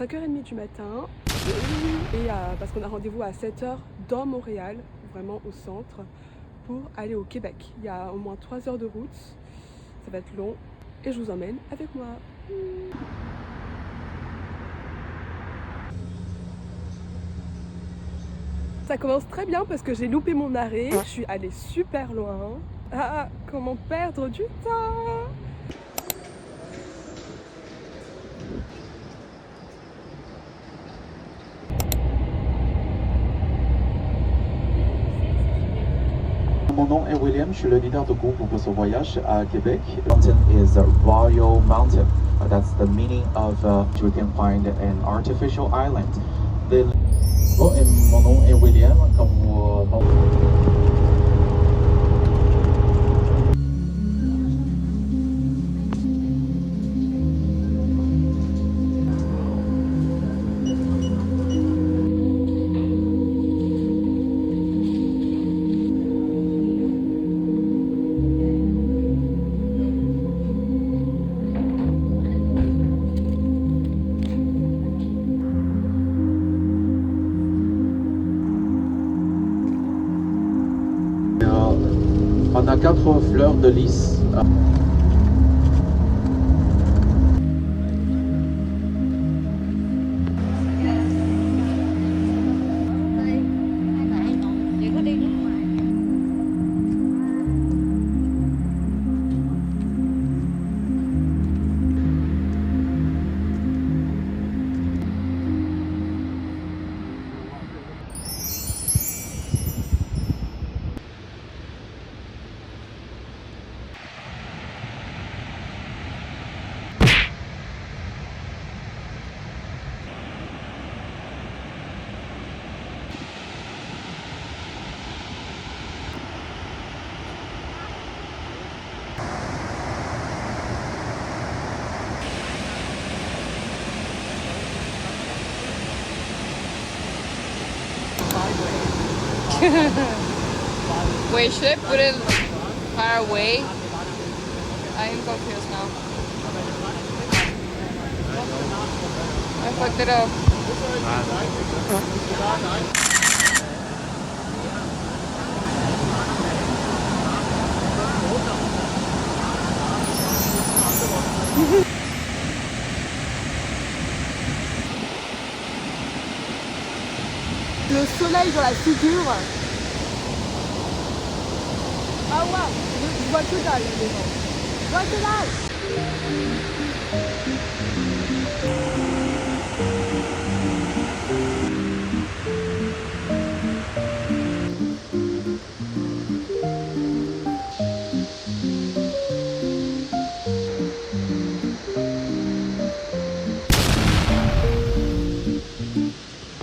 5h30 du matin et parce qu'on a rendez-vous à 7h dans Montréal, vraiment au centre, pour aller au Québec. Il y a au moins 3 heures de route, ça va être long et je vous emmène avec moi. Ça commence très bien parce que j'ai loupé mon arrêt, je suis allée super loin. Ah, comment perdre du temps! Mon nom est William, je suis le leader de groupe pour ce voyage à Québec. Mountain is a royal mountain. That's the meaning of we can find an artificial island. Bon, et mon nom est William, comme vous... On a 4 fleurs de lys. Wait, should I put it far away? I am confused now. I fucked it up. Le soleil dans la figure. Ah ouais, je vois que dalle les gens. Je vois que dalle.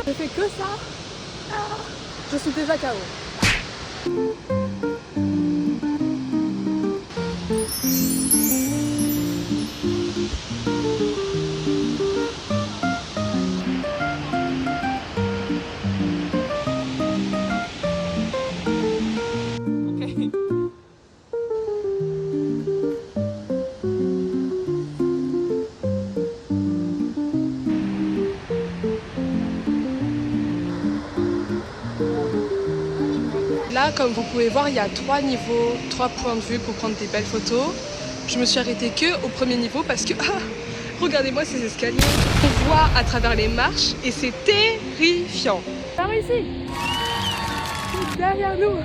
Je fais que ça. Je suis déjà KO. Là, comme vous pouvez voir, il y a 3 niveaux, 3 points de vue pour prendre des belles photos. Je me suis arrêtée que au premier niveau parce que, regardez-moi ces escaliers. On voit à travers les marches et c'est terrifiant. Par ici, c'est derrière nous.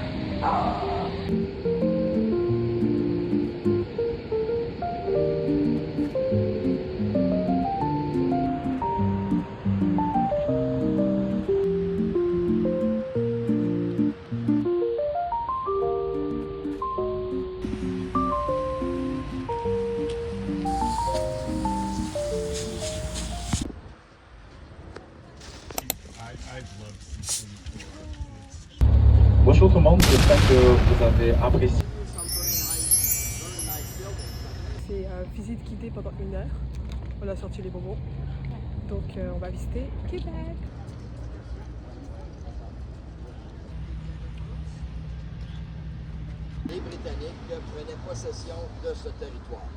Bonjour tout le monde, j'espère que vous avez apprécié. C'est visite guidée pendant 1 heure. On a sorti les bonbons. Donc on va visiter Québec. Les Britanniques prenaient possession de ce territoire.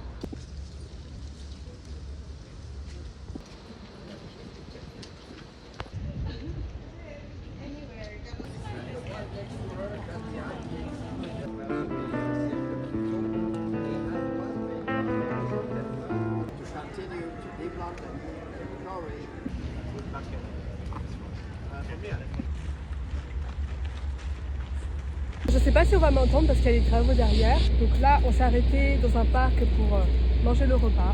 Je sais pas si on va m'entendre parce qu'il y a des travaux derrière. Donc là, on s'est arrêté dans un parc pour manger le repas.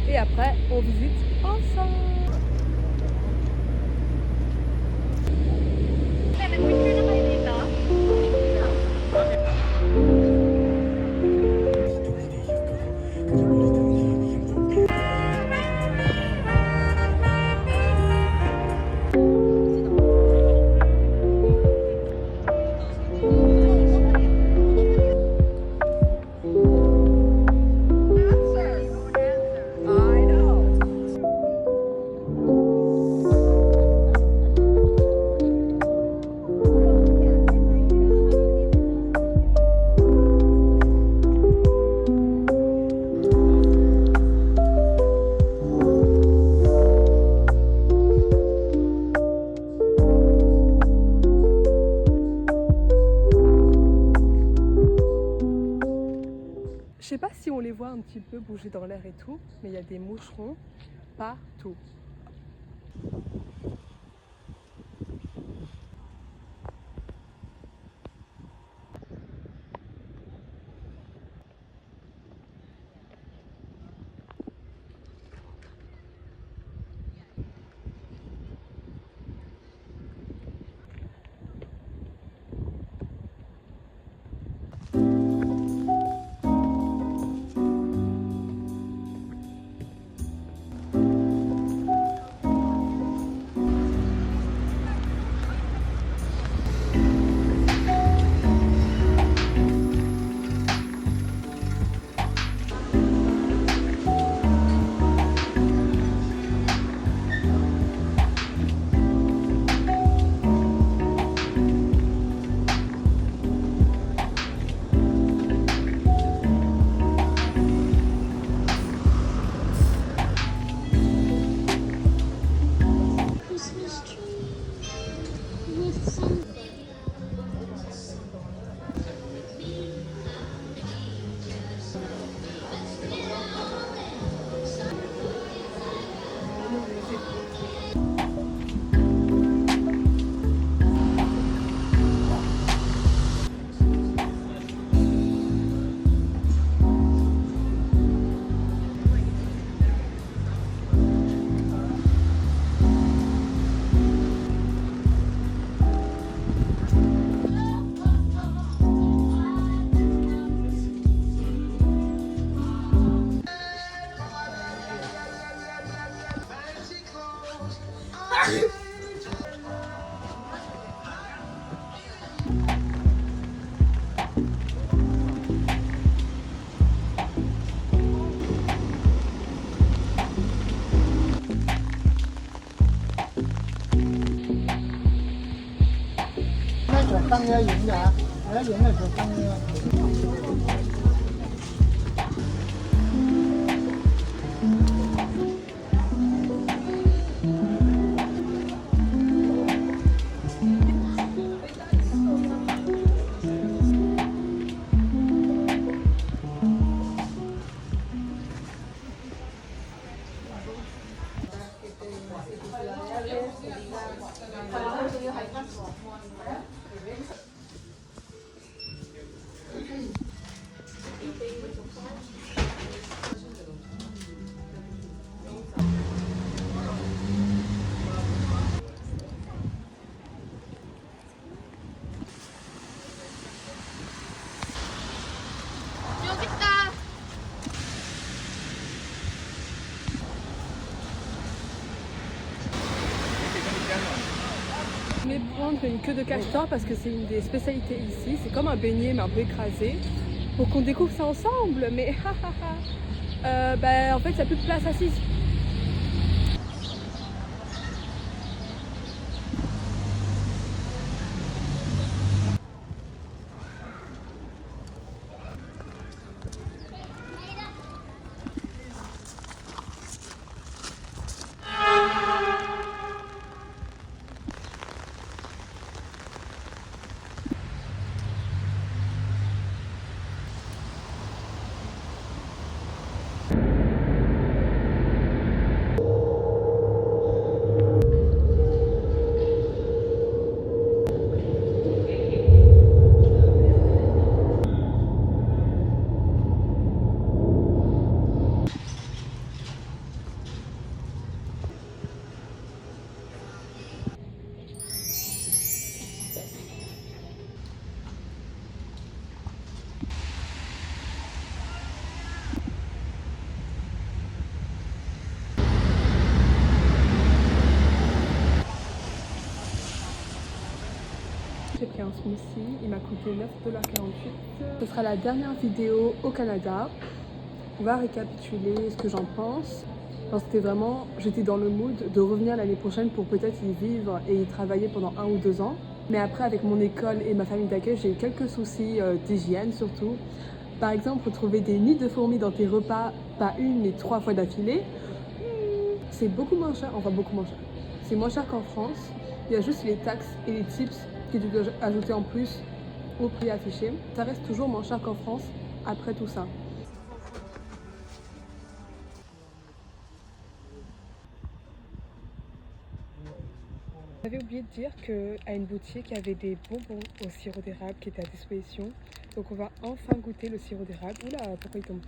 Et après, on visite ensemble. Je sais pas si on les voit un petit peu bouger dans l'air et tout, mais il y a des moucherons partout. Je vais prendre une queue de castor parce que c'est une des spécialités ici. C'est comme un beignet mais un peu écrasé. Pour qu'on découvre ça ensemble. Mais en fait il n'y a plus de place assise. smoothie. Il m'a coûté 9,48 $. Ce sera la dernière vidéo au Canada. On va récapituler ce que j'en pense. C'était vraiment, j'étais dans le mood de revenir l'année prochaine pour peut-être y vivre et y travailler pendant 1 ou 2 ans. Mais après, avec mon école et ma famille d'accueil, j'ai eu quelques soucis d'hygiène surtout. Par exemple, retrouver des nids de fourmis dans tes repas, pas 1 mais 3 fois d'affilée, c'est beaucoup moins cher, enfin beaucoup moins cher. C'est moins cher qu'en France. Il y a juste les taxes et les tips que tu dois ajouter en plus au prix affiché. Ça reste toujours moins cher qu'en France après tout ça. J'avais oublié de dire qu'à une boutique, il y avait des bonbons au sirop d'érable qui étaient à disposition. Donc on va enfin goûter le sirop d'érable. Oula, pourquoi il tombe?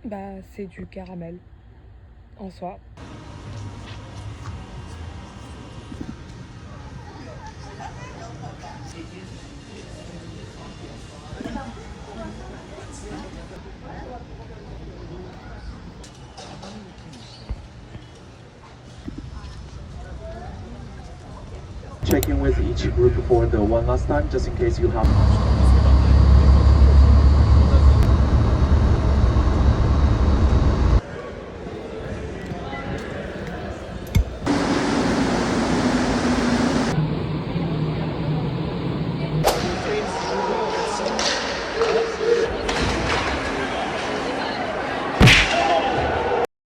Bah, c'est du caramel en soi. Check in with each group for the one last time, just in case you have